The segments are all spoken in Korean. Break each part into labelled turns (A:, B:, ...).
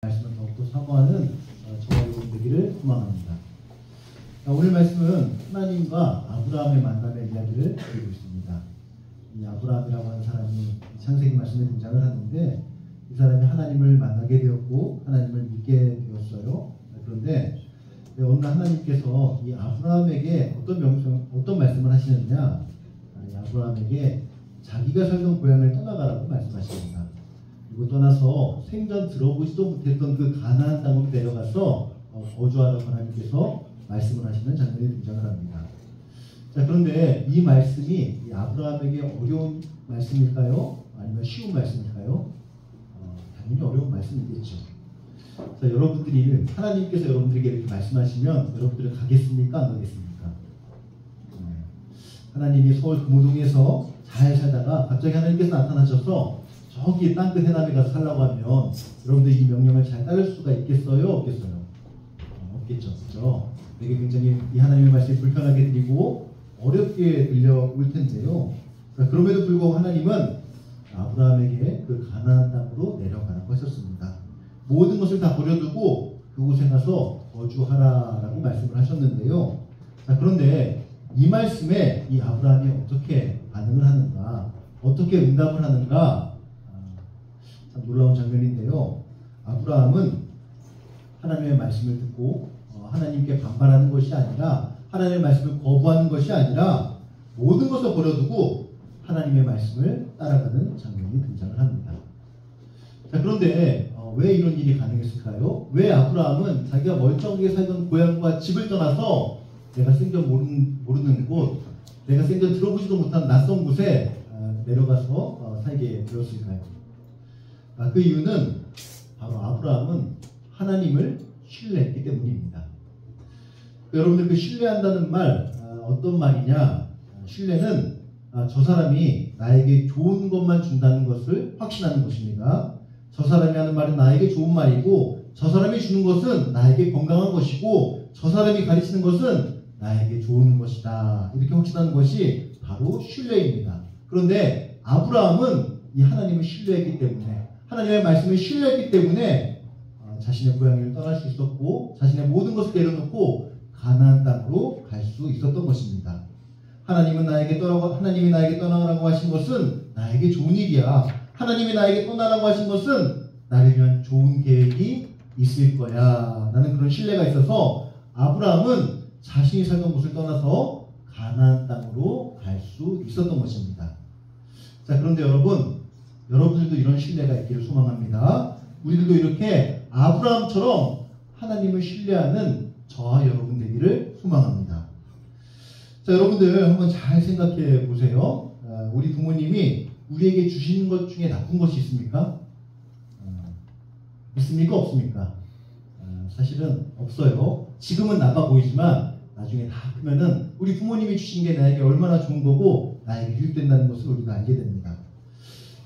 A: 말씀을 더욱더 사모하는 저와 여러분 되기를 소망합니다. 오늘 말씀은 하나님과 아브라함의 만남의 이야기를 드리고 있습니다. 이 아브라함이라고 하는 사람이 창세기 말씀에 등장을 하는데, 이 사람이 하나님을 만나게 되었고 하나님을 믿게 되었어요. 그런데 어느 날 하나님께서 이 아브라함에게 어떤 말씀을 하시느냐, 이 아브라함에게 자기가 살던 고향을 떠나가라고 말씀하십니다. 그리고 떠나서 생전 들어보지도 못했던 그 가나안 땅으로 내려가서 거주하라고 하나님께서 말씀을 하시는 장면이 등장을 합니다. 자, 그런데 이 말씀이 이 아브라함에게 어려운 말씀일까요? 아니면 쉬운 말씀일까요? 당연히 어려운 말씀이겠죠. 자, 여러분들이 하나님께서 여러분들에게 이렇게 말씀하시면 여러분들은 가겠습니까? 안 가겠습니까? 하나님이 서울 금호동에서 잘 살다가 갑자기 하나님께서 나타나셔서 저기 땅끝 해남에 가서 살라고 하면 여러분들 이 명령을 잘 따를 수가 있겠어요? 없겠어요? 없겠죠. 그렇죠? 되게 굉장히 이 하나님의 말씀이 불편하게 들리고 어렵게 들려올 텐데요. 그럼에도 불구하고 하나님은 아브라함에게 그 가나안 땅으로 내려가라고 하셨습니다. 모든 것을 다 버려두고 그곳에 가서 거주하라라고 말씀을 하셨는데요. 자, 그런데 이 말씀에 이 아브라함이 어떻게 반응을 하는가, 어떻게 응답을 하는가, 참 놀라운 장면인데요. 아브라함은 하나님의 말씀을 듣고 하나님께 반발하는 것이 아니라, 하나님의 말씀을 거부하는 것이 아니라 모든 것을 버려두고 하나님의 말씀을 따라가는 장면이 등장을 합니다. 자, 그런데 왜 이런 일이 가능했을까요? 왜 아브라함은 자기가 멀쩡하게 살던 고향과 집을 떠나서 내가 생전 모르는 곳, 내가 생전 들어보지도 못한 낯선 곳에 내려가서 살게 되었을까요? 그 이유는 바로 아브라함은 하나님을 신뢰했기 때문입니다. 여러분들 그 신뢰한다는 말 어떤 말이냐? 신뢰는 저 사람이 나에게 좋은 것만 준다는 것을 확신하는 것입니다. 저 사람이 하는 말은 나에게 좋은 말이고, 저 사람이 주는 것은 나에게 건강한 것이고, 저 사람이 가르치는 것은 나에게 좋은 것이다. 이렇게 확신하는 것이 바로 신뢰입니다. 그런데 아브라함은 이 하나님을 신뢰했기 때문에, 하나님의 말씀을 신뢰했기 때문에 자신의 고향을 떠날 수 있었고, 자신의 모든 것을 내려놓고 가나안 땅으로 갈 수 있었던 것입니다. 하나님이 나에게 떠나라고 하신 것은 나에게 좋은 일이야. 하나님이 나에게 떠나라고 하신 것은 나를 위한 좋은 계획이 있을 거야 라는 그런 신뢰가 있어서 아브라함은 자신이 살던 곳을 떠나서 가나안 땅으로 갈 수 있었던 것입니다. 자, 그런데 여러분들도 이런 신뢰가 있기를 소망합니다. 우리들도 이렇게 아브라함처럼 하나님을 신뢰하는 저와 여러분 되기를 소망합니다. 자, 여러분들 한번 잘 생각해 보세요. 우리 부모님이 우리에게 주시는 것 중에 나쁜 것이 있습니까? 있습니까? 없습니까? 사실은 없어요. 지금은 나빠 보이지만 나중에 다 크면은 우리 부모님이 주신 게 나에게 얼마나 좋은 거고 나에게 유익된다는 것을 우리가 알게 됩니다.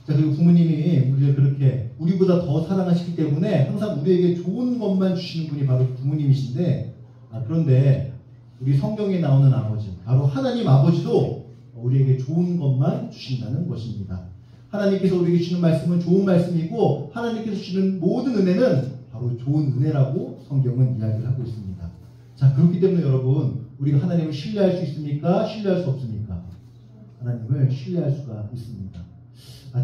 A: 자, 그리고 부모님이 우리를 그렇게 우리보다 더 사랑하시기 때문에 항상 우리에게 좋은 것만 주시는 분이 바로 부모님이신데, 그런데 우리 성경에 나오는 아버지, 바로 하나님 아버지도 우리에게 좋은 것만 주신다는 것입니다. 하나님께서 우리에게 주시는 말씀은 좋은 말씀이고, 하나님께서 주시는 모든 은혜는 바로 좋은 은혜라고 성경은 이야기를 하고 있습니다. 자, 그렇기 때문에 여러분, 우리가 하나님을 신뢰할 수 있습니까? 신뢰할 수 없습니까? 하나님을 신뢰할 수가 있습니다.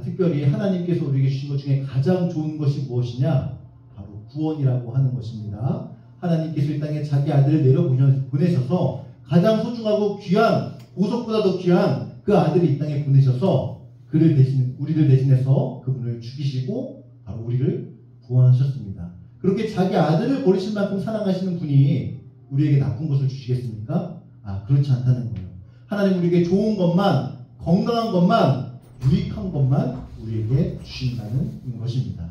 A: 특별히 하나님께서 우리에게 주신 것 중에 가장 좋은 것이 무엇이냐? 바로 구원이라고 하는 것입니다. 하나님께서 이 땅에 자기 아들을 내려보내셔서 가장 소중하고 귀한, 보석보다 더 귀한 그 아들을 이 땅에 보내셔서 우리를 대신해서 그분을 죽이시고 바로 우리를 구원하셨습니다. 그렇게 자기 아들을 버리실 만큼 사랑하시는 분이 우리에게 나쁜 것을 주시겠습니까? 그렇지 않다는 거예요. 하나님 우리에게 좋은 것만, 건강한 것만, 유익한 것만 우리에게 주신다는 것입니다.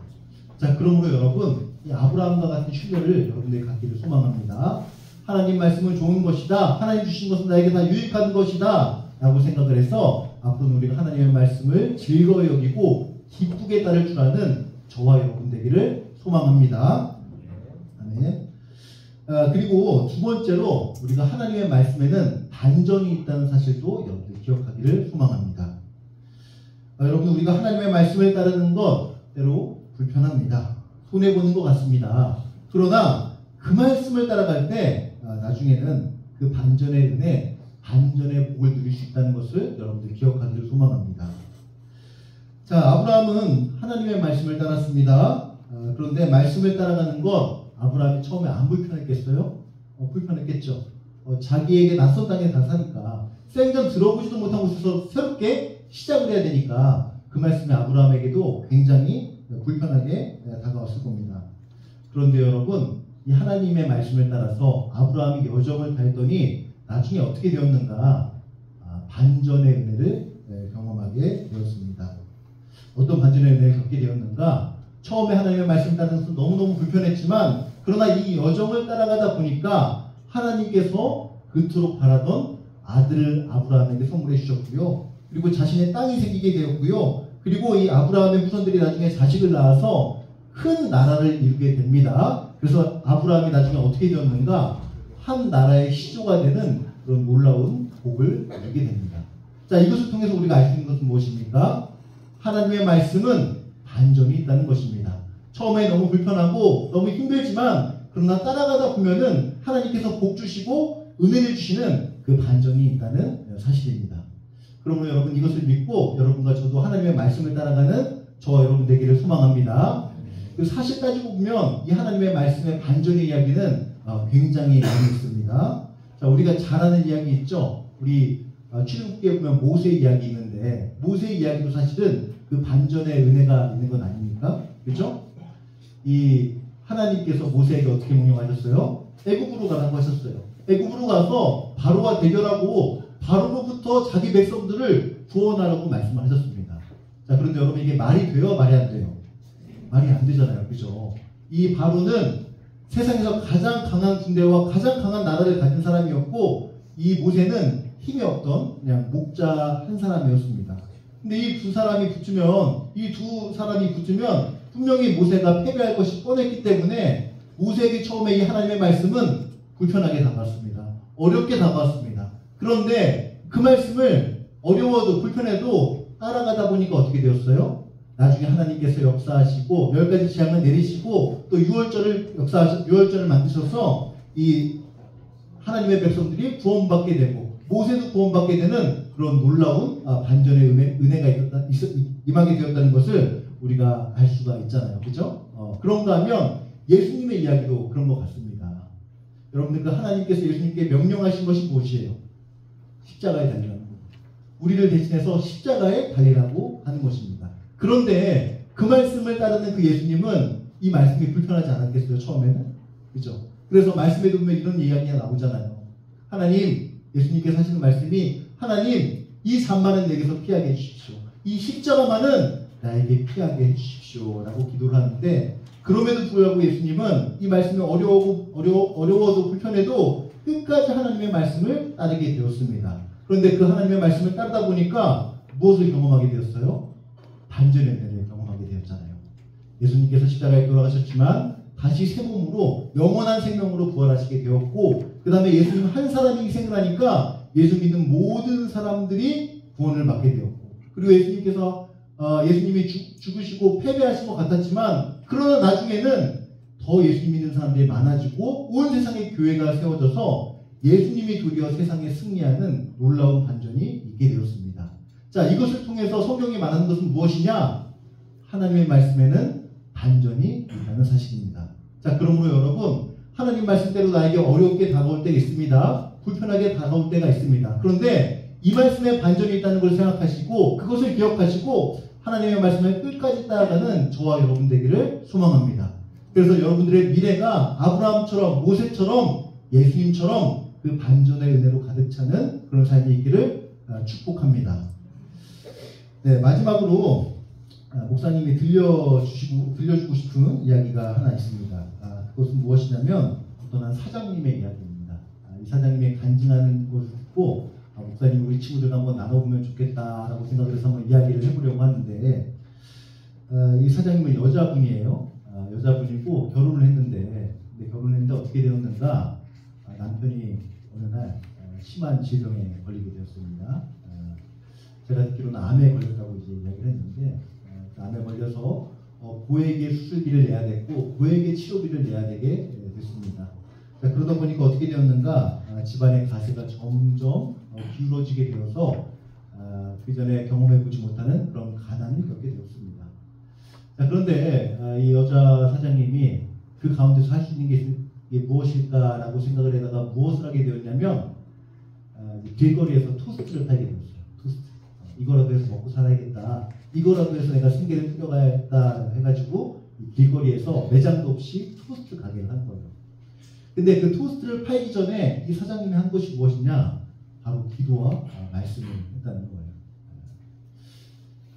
A: 자, 그러므로 여러분, 이 아브라함과 같은 신뢰를 여러분들이 갖기를 소망합니다. 하나님 말씀은 좋은 것이다, 하나님 주신 것은 나에게 다 유익한 것이다 라고 생각을 해서 앞으로는 우리가 하나님의 말씀을 즐거이 여기고 기쁘게 따를 줄 아는 저와 여러분 되기를 소망합니다. 아멘. 그리고 두 번째로 우리가 하나님의 말씀에는 반전이 있다는 사실도 여러분들이 기억하기를 소망합니다. 여러분, 우리가 하나님의 말씀을 따르는 것 때로 불편합니다. 손해보는 것 같습니다. 그러나 그 말씀을 따라갈 때 나중에는 그 반전의 은혜, 반전의 복을 누릴 수 있다는 것을 여러분들 기억하기를 소망합니다. 자, 아브라함은 하나님의 말씀을 따랐습니다. 그런데 말씀을 따라가는 것 아브라함이 처음에 안 불편했겠어요? 불편했겠죠. 자기에게 낯선 땅에 다 사니까 생전 들어보지도 못한 곳에서 새롭게 시작을 해야 되니까 그 말씀이 아브라함에게도 굉장히 불편하게 다가왔을 겁니다. 그런데 여러분, 이 하나님의 말씀을 따라서 아브라함이 여정을 다했더니 나중에 어떻게 되었는가? 반전의 은혜를 경험하게 되었습니다. 어떤 반전의 은혜를 겪게 되었는가? 처음에 하나님의 말씀을 따라서 너무너무 불편했지만 그러나 이 여정을 따라가다 보니까 하나님께서 그토록 바라던 아들을 아브라함에게 선물해 주셨고요. 그리고 자신의 땅이 생기게 되었고요. 그리고 이 아브라함의 후손들이 나중에 자식을 낳아서 큰 나라를 이루게 됩니다. 그래서 아브라함이 나중에 어떻게 되었는가? 한 나라의 시조가 되는 그런 놀라운 복을 누리게 됩니다. 자, 이것을 통해서 우리가 알 수 있는 것은 무엇입니까? 하나님의 말씀은 반전이 있다는 것입니다. 처음에 너무 불편하고 너무 힘들지만 그러나 따라가다 보면은 하나님께서 복 주시고 은혜를 주시는 그 반전이 있다는 사실입니다. 그러므로 여러분 이것을 믿고 여러분과 저도 하나님의 말씀을 따라가는 저와 여러분 되기를 소망합니다. 그 사실 따지고 보면 이 하나님의 말씀의 반전의 이야기는 굉장히 많이 있습니다. 자, 우리가 잘 아는 이야기 있죠. 우리 출애굽기에 보면 모세 이야기 있는데 모세 이야기도 사실은 그 반전의 은혜가 있는 건 아닙니까? 그렇죠? 이 하나님께서 모세에게 어떻게 명령하셨어요? 애굽으로 가라고 하셨어요. 애굽으로 가서 바로와 대결하고 바로로부터 자기 백성들을 구원하라고 말씀하셨습니다. 자, 그런데 여러분 이게 말이 돼요? 말이 안 돼요? 말이 안 되잖아요. 그죠? 이 바로는 세상에서 가장 강한 군대와 가장 강한 나라를 가진 사람이었고 이 모세는 힘이 없던 그냥 목자 한 사람이었습니다. 근데 이 두 사람이 붙으면 분명히 모세가 패배할 것이 뻔했기 때문에 모세에게 처음에 이 하나님의 말씀은 불편하게 다가왔습니다. 어렵게 다가왔습니다. 그런데 그 말씀을 어려워도 불편해도 따라가다 보니까 어떻게 되었어요? 나중에 하나님께서 역사하시고 10가지 재앙을 내리시고 또 유월절을 만드셔서 이 하나님의 백성들이 구원받게 되고 모세도 구원받게 되는 그런 놀라운 반전의 은혜가 임하게 되었다는 것을 우리가 알 수가 있잖아요. 그죠? 그런가 하면 예수님의 이야기도 그런 것 같습니다. 여러분들 그 하나님께서 예수님께 명령하신 것이 무엇이에요? 십자가에 달리라는 것. 우리를 대신해서 십자가에 달리라고 하는 것입니다. 그런데 그 말씀을 따르는 그 예수님은 이 말씀이 불편하지 않았겠어요? 처음에는? 그죠? 그래서 말씀에도 보면 이런 이야기가 나오잖아요. 하나님, 예수님께서 하시는 말씀이 하나님, 이 산만은 내게서 피하게 해주십시오. 이 십자가만은 나에게 피하게 해주십시오. 라고 기도를 하는데 그럼에도 불구하고 예수님은 이 말씀이 어려워도 불편해도 끝까지 하나님의 말씀을 따르게 되었습니다. 그런데 그 하나님의 말씀을 따르다 보니까 무엇을 경험하게 되었어요? 반전의 은혜를 경험하게 되었잖아요. 예수님께서 십자가에 돌아가셨지만 다시 새 몸으로 영원한 생명으로 부활하시게 되었고 그 다음에 예수님 한 사람이 희생을 하니까 예수 믿는 모든 사람들이 구원을 받게 되었고 그리고 예수님이 죽으시고 패배하신 것 같았지만 그러나 나중에는 더 예수 믿는 사람들이 많아지고 온 세상에 교회가 세워져서 예수님이 도리어 세상에 승리하는 놀라운 반전이 있게 되었습니다. 자, 이것을 통해서 성경이 말하는 것은 무엇이냐? 하나님의 말씀에는 반전이 있다는 사실입니다. 자, 그러므로 여러분 하나님 말씀대로 나에게 어렵게 다가올 때가 있습니다. 불편하게 다가올 때가 있습니다. 그런데 이 말씀에 반전이 있다는 걸 생각하시고 그것을 기억하시고 하나님의 말씀을 끝까지 따라가는 저와 여러분 되기를 소망합니다. 그래서 여러분들의 미래가 아브라함처럼 모세처럼 예수님처럼 그 반전의 은혜로 가득 차는 그런 삶이 있기를 축복합니다. 네, 마지막으로 목사님이 들려주고 싶은 이야기가 하나 있습니다. 그것은 무엇이냐면 어떤 한 사장님의 이야기입니다. 이 사장님의 간증하는 것을 듣고 목사님 우리 친구들과 한번 나눠보면 좋겠다라고 생각을 해서 한번 이야기를 해보려고 하는데 이 사장님은 여자분이에요. 여자분이고 결혼을 했는데 어떻게 되었는가 남편이 어느 날 심한 질병에 걸리게 되었습니다. 제가 듣기로는 암에 걸렸다고 이제 이야기를 했는데 암에 걸려서 고액의 수술비를 내야 됐고 고액의 치료비를 내야 되게 됐습니다. 자, 그러다 보니까 어떻게 되었는가? 집안의 가세가 점점 기울어지게 되어서 그 전에 경험해보지 못하는 그런 가난을 겪게 되었습니다. 자, 그런데 이 여자 사장님이 그 가운데서 할 수 있는 게 무엇일까라고 생각을 해다가 무엇을 하게 되었냐면 길거리에서 토스트를 팔게 되었어요. 토스트. 이거라도 해서 먹고 살아야겠다. 이거라도 해서 내가 생계를 꾸려가야겠다 해가지고 길거리에서 매장도 없이 토스트 가게를 한 거예요. 근데 그 토스트를 팔기 전에 이 사장님이 한 것이 무엇이냐? 바로 기도와 말씀을 했다는 거예요.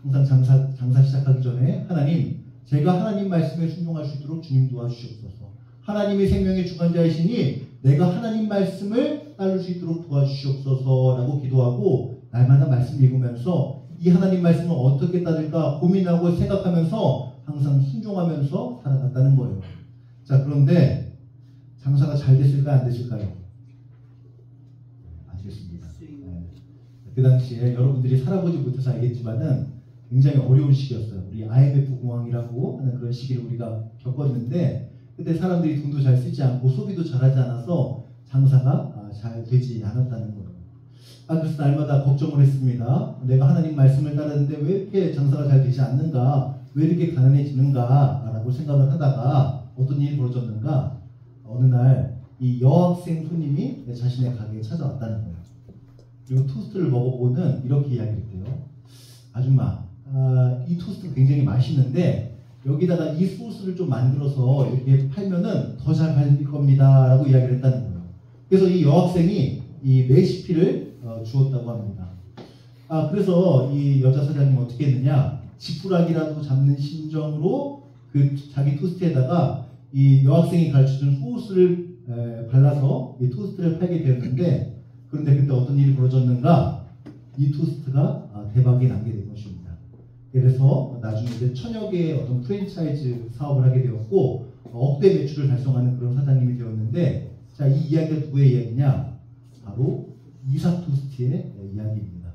A: 항상 장사 시작하기 전에 하나님, 제가 하나님 말씀에 순종할 수 있도록 주님 도와주시옵소서. 하나님이 생명의 주관자이시니 내가 하나님 말씀을 따를 수 있도록 도와주시옵소서라고 기도하고 날마다 말씀 읽으면서 이 하나님 말씀을 어떻게 따를까 고민하고 생각하면서 항상 순종하면서 살아갔다는 거예요. 자, 그런데 장사가 잘 됐을까요? 안 됐을까요? 안 됐습니다. 그 당시에 여러분들이 살아보지 못해서 알겠지만은 굉장히 어려운 시기였어요. 우리 IMF 공황이라고 하는 그런 시기를 우리가 겪었는데 그때 사람들이 돈도 잘 쓰지 않고 소비도 잘하지 않아서 장사가 잘 되지 않았다는 거예요. 그래서 날마다 걱정을 했습니다. 내가 하나님 말씀을 따르는데 왜 이렇게 장사가 잘 되지 않는가? 왜 이렇게 가난해지는가? 라고 생각을 하다가 어떤 일이 벌어졌는가? 어느 날 이 여학생 손님이 자신의 가게에 찾아왔다는 거예요. 그리고 토스트를 먹어보고는 이렇게 이야기를 했대요. 아줌마, 이 토스트 굉장히 맛있는데 여기다가 이 소스를 좀 만들어서 이렇게 팔면은 더 잘 팔릴 겁니다 라고 이야기를 했다는 거예요. 그래서 이 여학생이 이 레시피를 주었다고 합니다. 그래서 이 여자 사장님은 어떻게 했느냐, 지푸라기라도 잡는 심정으로 그 자기 토스트에다가 이 여학생이 가르쳐준 소스를 발라서 이 토스트를 팔게 되었는데, 그런데 그때 어떤 일이 벌어졌는가? 이 토스트가 대박이 나게 된 것입니다. 그래서 나중에 이제 천여 개의 어떤 프랜차이즈 사업을 하게 되었고 억대 매출을 달성하는 그런 사장님이 되었는데, 자, 이 이야기가 누구의 이야기냐? 바로 이삭 토스트의 이야기입니다.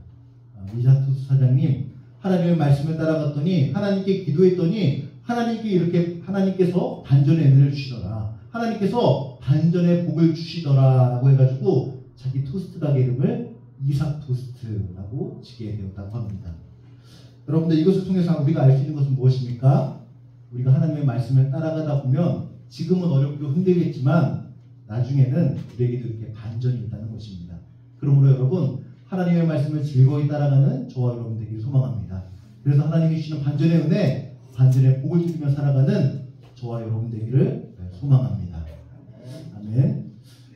A: 이삭 토스트 사장님, 하나님의 말씀을 따라갔더니, 하나님께 기도했더니 하나님께서 반전의 은혜를 주시더라, 하나님께서 반전의 복을 주시더라 라고 해가지고 자기 토스트 가게 이름을 이삭 토스트라고 지게 되었다고 합니다. 여러분들, 이것을 통해서 우리가 알 수 있는 것은 무엇입니까? 우리가 하나님의 말씀을 따라가다 보면 지금은 어렵고 힘들겠지만 나중에는 우리에게도 이렇게 반전이 있다는 것입니다. 그러므로 여러분, 하나님의 말씀을 즐거이 따라가는 저와 여러분 되기를 소망합니다. 그래서 하나님이 주시는 반전의 은혜, 반전의 복을 누리며 살아가는 저와 여러분 되기를 소망합니다. 아멘.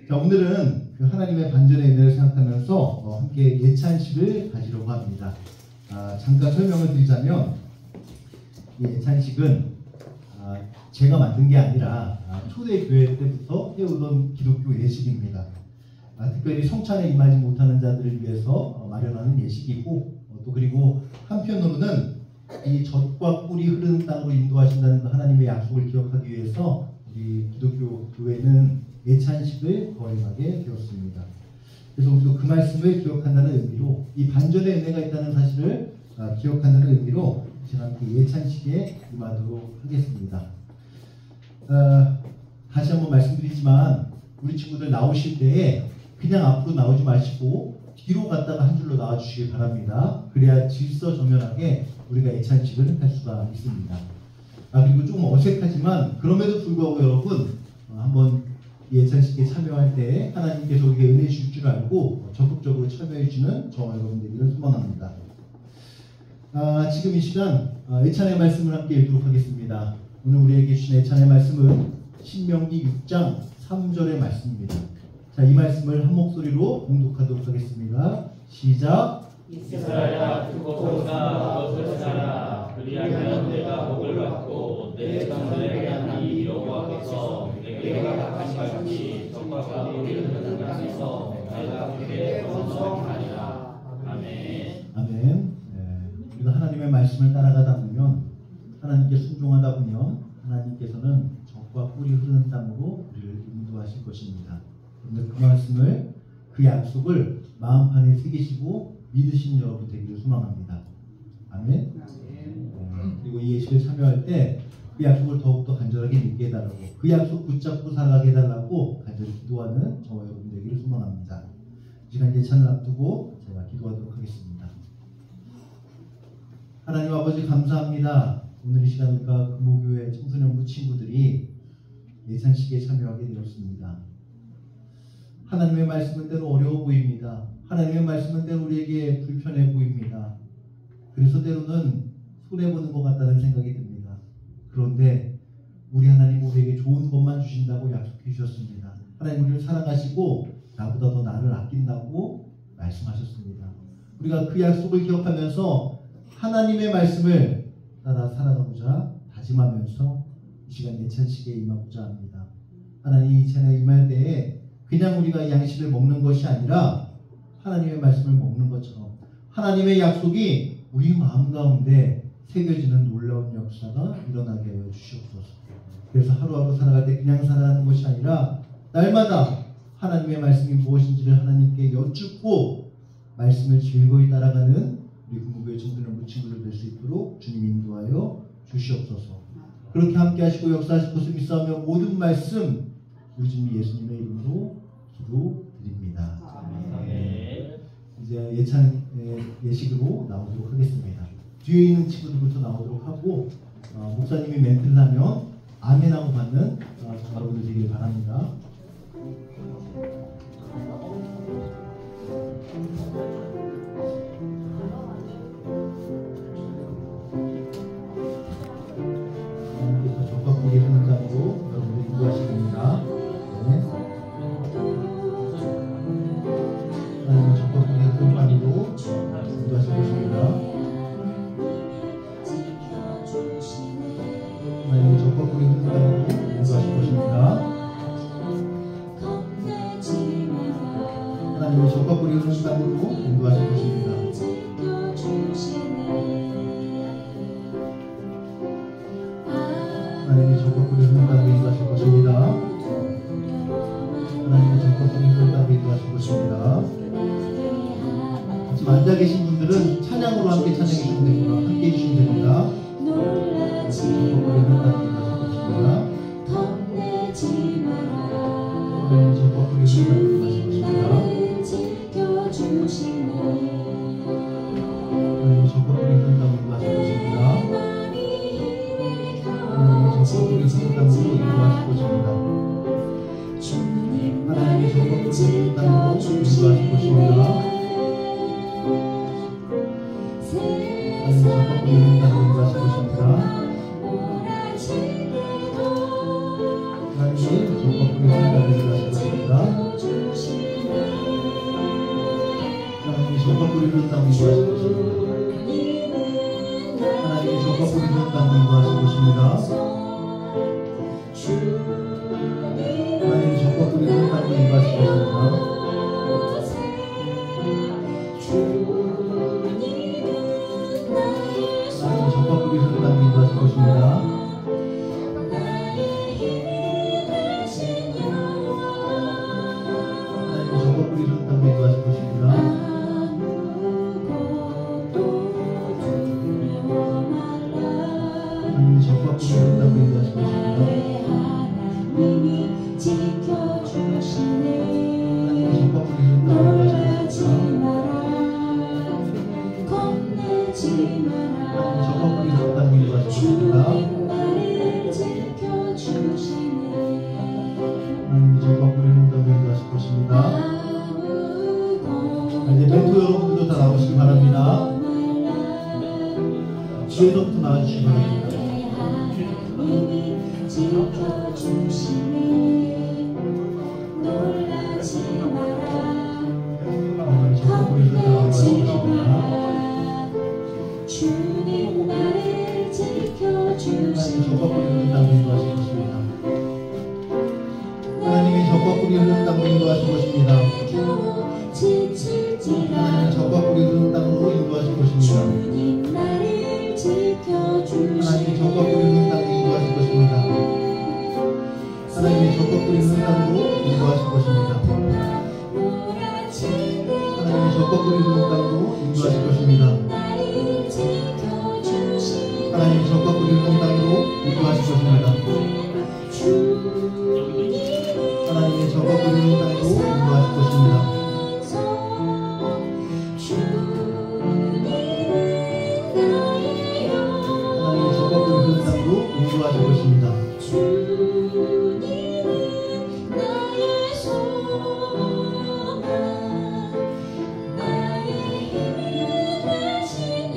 A: 자, 오늘은 그 하나님의 반전의 은혜를 생각하면서 함께 예찬식을 가지려고 합니다. 잠깐 설명을 드리자면, 이 예찬식은 제가 만든 게 아니라 초대교회 때부터 해오던 기독교 예식입니다. 특별히 성찬에 임하지 못하는 자들을 위해서 마련하는 예식이고, 또 그리고 한편으로는 이 젖과 꿀이 흐르는 땅으로 인도하신다는 그 하나님의 약속을 기억하기 위해서 우리 기독교 교회는 예찬식을 거행하게 되었습니다. 그래서 우리도 그 말씀을 기억한다는 의미로, 이 반전의 은혜가 있다는 사실을 기억한다는 의미로 제가 함께 예찬식에 임하도록 하겠습니다. 다시 한번 말씀드리지만 우리 친구들 나오실 때에 그냥 앞으로 나오지 마시고 뒤로 갔다가 한 줄로 나와주시기 바랍니다. 그래야 질서정연하게 우리가 예찬식을 할 수가 있습니다. 그리고 조금 어색하지만 그럼에도 불구하고 여러분, 한번 예찬식에 참여할 때 하나님께서 우리에게 은혜 주실 줄 알고 적극적으로 참여해 주시는 저와 여러분 되기를 소망합니다. 지금 이 시간 예찬의 말씀을 함께 읽도록 하겠습니다. 오늘 우리에게 주신 예찬의 말씀은 신명기 6장 3절의 말씀입니다. 자, 이 말씀을 한 목소리로 봉독하도록 하겠습니다. 시작.
B: 이스라엘아, 두고 보라, 그것을 사라. 그리하면 내가 복을 받고 내 백성들에게 하나님 여호와께서 내가 갚은 같이 적과 꿀이 흐르는 땅에서 내가 그에게 번성하리라. 아멘.
A: 아멘. 우리가 하나님의 말씀을 따라가다 보면, 하나님께 순종하다 보면 하나님께서는 적과 꿀이 흐르는 땅으로 우리를 인도하실 것입니다. 그런데 그 말씀을, 그 약속을 마음판에 새기시고 믿으시는 여러분 되기를 소망합니다. 아멘. 그리고 이 예식에 참여할 때 그 약속을 더욱더 간절하게 믿게 해달라고, 그 약속 붙잡고 살아가게 해달라고 간절히 기도하는 저와 여러분 되기를 소망합니다. 이 시간 예찬을 앞두고 제가 기도하도록 하겠습니다. 하나님 아버지 감사합니다. 오늘 이 시간 우리가 금호교회 청소년부 친구들이 예찬식에 참여하게 되었습니다. 하나님의 말씀은 때로 어려워 보입니다. 하나님의 말씀은 때로 우리에게 불편해 보입니다. 그래서 때로는 손해보는 것 같다는 생각이 듭니다. 그런데 우리 하나님 우리에게 좋은 것만 주신다고 약속해 주셨습니다. 하나님 우리를 사랑하시고 나보다 더 나를 아낀다고 말씀하셨습니다. 우리가 그 약속을 기억하면서 하나님의 말씀을 따라 살아가고자 다짐하면서 이 시간 예찬식에 임하고자 합니다. 하나님 이 채널에 임할 때에 그냥 우리가 양식을 먹는 것이 아니라 하나님의 말씀을 먹는 것처럼 하나님의 약속이 우리 마음 가운데 새겨지는 놀라운 역사가 일어나게 하여 주시옵소서. 그래서 하루하루 살아갈 때 그냥 살아가는 것이 아니라 날마다 하나님의 말씀이 무엇인지를 하나님께 여쭙고 말씀을 즐거이 따라가는 우리 금호교회 청소년부 친구들 될 수 있도록 주님 인도하여 주시옵소서. 그렇게 함께 하시고 역사하실 것을 믿사오며 모든 말씀 우리 주님 예수님의 이름으로 기도드립니다. 이제 예식으로 나오도록 하겠습니다. 뒤에 있는 친구들부터 나오도록 하고 목사님이 멘트를 하면 아멘하고 받는 여러분들 되길 바랍니다. 하나님께서 적합하게 하는 자로 여러분들 인도하실 겁니다. 네. 하나님은 적합하게 하는 자로 인도하실 것입니다. 하나님의 적합하게 하는 자로 인도하실 것입니다. 하나님의 적합하게 하는 자로 인도하실 것입니다. 하나님의 적합하게 하는 자로 인도하실 것입니다. 하나님의 적합하게 하는 자로 인도하실 것입니다. 지금 앉아 계신 분들은 찬양으로 함께 찬양해 주시면 됩니다. 함께 해주시면 됩니다. 적합하게 하는 자로 인도하실 것입니다. 하나님의 적합하게 하는 자로 인도하실 것입니다. 하나님의 적합하게 하는 자로 인도하실 것입니다. 하나님의 적합하게 하는 자로 인도하실 것입니다. 하나님의 적합하게 하는 자로 인도하실 것입니다. 하나님의 적합하게 하는 자로 인도하실 것입니다. 하나님의 적합하게 하는 자로 인도하실 것입니다. 하나님의 적합하게 하는 자로 인도하실 것입니다. 하나님의 적합하게 하는 자로 인도하실 것입니다. 하나님의 적합하게 하는 자로 인도하실 것입니다. 하나님의 적합하게 하는 자로 인도하실 것입니다. 하나님의 적합하게 하는 자로 인도하실 것입니다. 하나님의 적합하게 하는 자로 인도하실 것입니다. 하나님의 적합하게 하는 자로 인도하실 것입니다. 하나님의 적합하게 하는 자로 인도하실 것입니다. 하나님의 적합하게 하는 자로 인도하실 것입니다. 이제 멘토 여러분들도 다 나오시기 바랍니다. 뒤에서부터 나와주시기 바랍니다. 하나님의 적합하게 하는 자로 인도하실 것입니다.
C: 주님 나를 지켜주시네.
A: 하나님의 적합하게 하는 자로 인도하실 것입니다. 하나님의 적합하게 하는 자로 인도하실 것입니다. 하나님의 적합하게 하는 자로 인도하실 것입니다.
C: 주님 나를 지켜주시네.
A: 하나님의 적합하게 하는 자로 인도하실 것입니다. 하나님의 적합하게 하는 자로 인도하실 것입니다. 하나님의 적합하게 하는 자로 인도하실 것입니다. 하나님의 적합하게 인도하실 것입니다. 하나님의 적어 부리는 땅으로 인도하실 것입니다. 하나님의 적어 부리는 땅으로 인도하실 것입니다.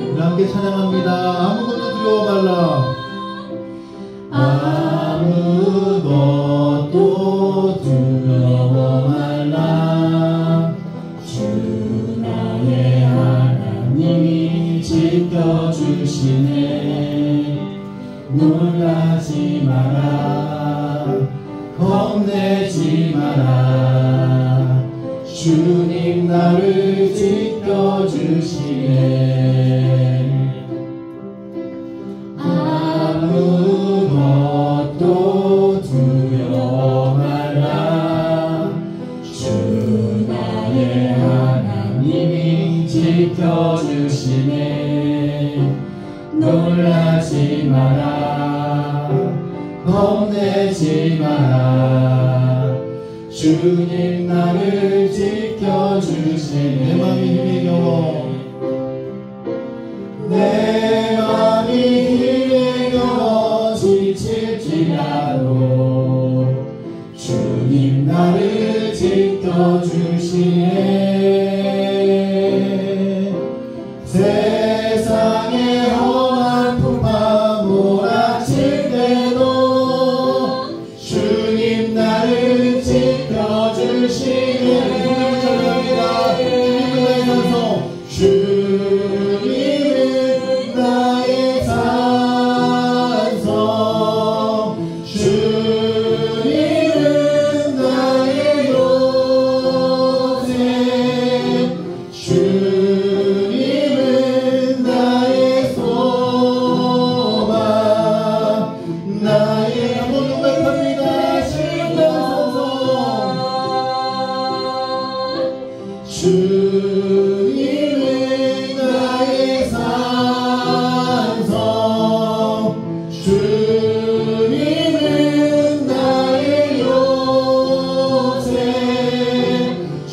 A: 우리 함께 찬양합니다. 아무것도 두려워 말라. 아무것도 두려워 말라. 주 나의 하나님이 지켜주시네. 놀라지 마라. 겁내지 마라. 주님 나를 지켜주시네. 아무것도 두려워 말라. 주 나의 하나님이 지켜주시네. 놀라지 마라. 겁내지 마라. 주님 나를 지켜주시네. 내 맘이 힘이 겨워. 내 맘이 힘이 겨워 지칠지라도 주님 나를 지켜주시네. 세상의 험한 풍파 몰아칠 때도 주님 나를 지켜주시네. 주님은 나의 산성, 주님은 나의 요새, 주님은 나의 소망, 나의 한번 고백합니다. 주님은 나의 산성, 주님은 나의 요새,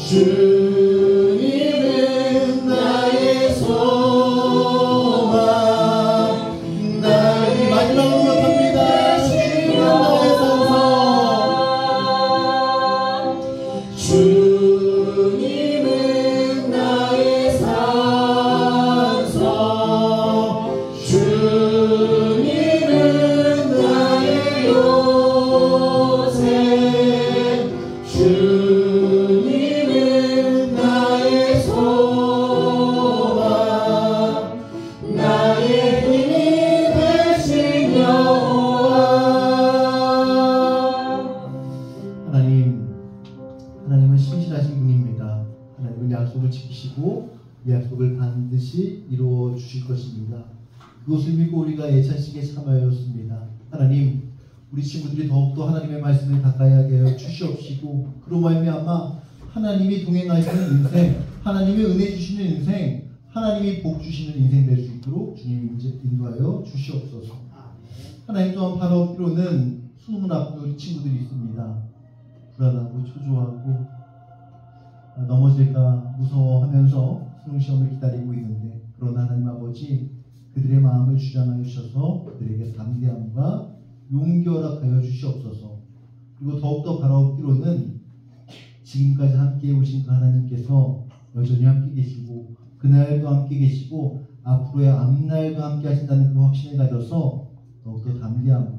A: 주님은 나의 소망, 나의 마지막으로 고백합니다. 주님은 나의 산성, 주님은 나의 산성, 주님은 나의 요새, 주님은 나의 소망, 나의 힘이 되신 여호와. 하나님은 신실하신 분입니다. 하나님은 약속을 지키시고 이 약속을 반드시 이루어 주실 것입니다. 그것을 믿고 우리가 예찬식에 참여하였습니다. 하나님, 우리 친구들이 더욱더 하나님의 말씀을 가까이 하게 하여 주시옵시고, 그로 말미암아 하나님이 동행하시는 인생, 하나님이 은혜 주시는 인생, 하나님이 복 주시는 인생 될 수 있도록 주님 인도하여 주시옵소서. 하나님 또한 바로 앞으로는 수능을 앞두고 우리 친구들이 있습니다. 불안하고 초조하고 넘어질까 무서워하면서 수능 시험을 기다리고 있는데, 그러나 하나님 아버지 그들의 마음을 주장하여 주셔서 그들에게 담대함과 용기 허락하여 주시옵소서. 그리고 더욱더 바라옵기로는 지금까지 함께 오신 그 하나님께서 여전히 함께 계시고 그날도 함께 계시고 앞으로의 앞날도 함께 하신다는 그 확신을 가져서 더욱더 담대함으로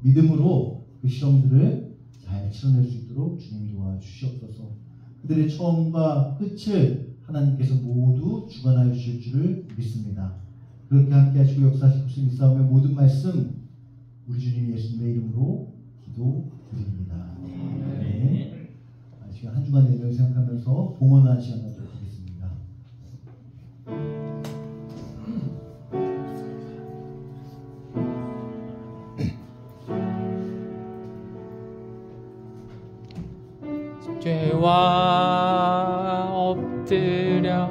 A: 믿음으로 그 시험들을 잘 치러낼 수 있도록 주님 도와주시옵소서. 그들의 처음과 끝을 하나님께서 모두 주관하여 주실 줄을 믿습니다. 그렇게 함께 하시고 역사하실 것을 믿사오며 모든 말씀 우리 주님 예수님의 이름으로 기도드립니다. 네. 지금 한 주간의 내용을 생각하면서 봉헌하는 시간 갖도록 하겠습니다.
D: 죄와 엎드려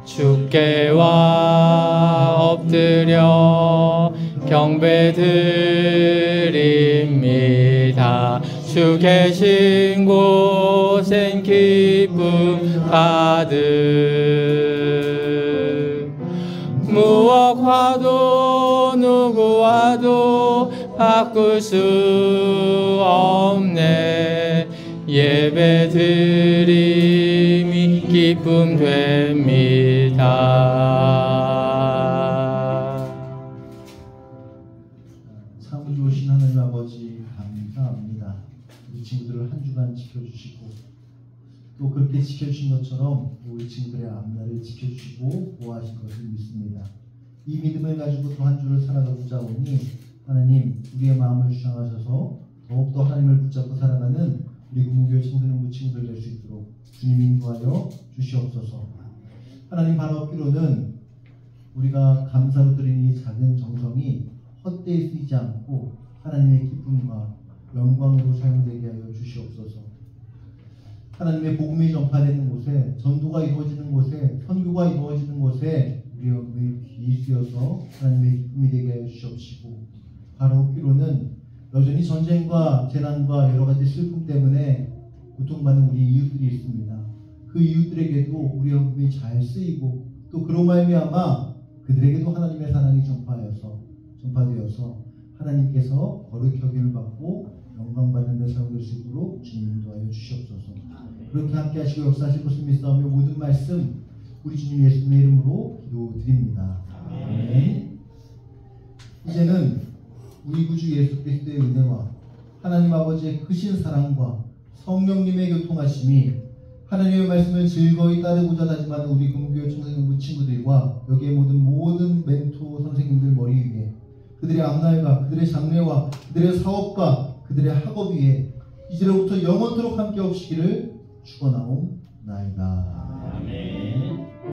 D: 주께 와 엎드려 경배드립니다. 주 계신 곳엔 기쁨 가득. 무엇과도 누구와도 바꿀 수 없네. 예배드림이 기쁨 됩니다.
A: 참 좋으신 하나님 아버지 감사합니다. 우리 친구들을 한 주간 지켜주시고 또 그렇게 지켜주신 것처럼 우리 친구들의 앞날을 지켜주시고 보호하신 것을 믿습니다. 이 믿음을 가지고 또 한 주를 살아가고자 오니 하나님 우리의 마음을 주장하셔서 더욱더 하나님을 붙잡고 살아가는 우리 구문교회 청소년 친구들 될 수 있도록 주님 인도하여 주시옵소서. 하나님 바로 앞뒤로는 우리가 감사로 드린 이 작은 정성이 헛되이 쓰이지 않고 하나님의 기쁨과 영광으로 사용되게 하여 주시옵소서. 하나님의 복음이 전파되는 곳에, 전도가 이루어지는 곳에, 선교가 이루어지는 곳에 우리의 귀 쓰여서 하나님의 기쁨이 되게 하여 주시옵시고, 바로 앞뒤로는 여전히 전쟁과 재난과 여러 가지 슬픔 때문에 고통받는 우리 이웃들이 있습니다. 그 이웃들에게도 우리의 복음이 잘 쓰이고 또 그로 말미암아 그들에게도 하나님의 사랑이 전파되어서 하나님께서 거룩히 여김을 받고 영광받는 데 사용될 수 있도록 주님 인도하여 주시옵소서. 그렇게 함께 하시고 역사하실 것을 믿사오며 모든 말씀 우리 주님 예수님의 이름으로 기도드립니다. 아멘. 이제는 우리 구주 예수 그리스도의 은혜와 하나님 아버지의 크신 사랑과 성령님의 교통하심이 하나님의 말씀을 즐거이 따르고자 다짐하는 우리 금교회 청소년 친구들과 여기에 모든 멘토 선생님들 머리 위에 그들의 앞날과 그들의 장래와 그들의 사업과 그들의 학업 위에 이제로부터 영원토록 함께 없으시기를 축원하옵나이다.
B: 아멘.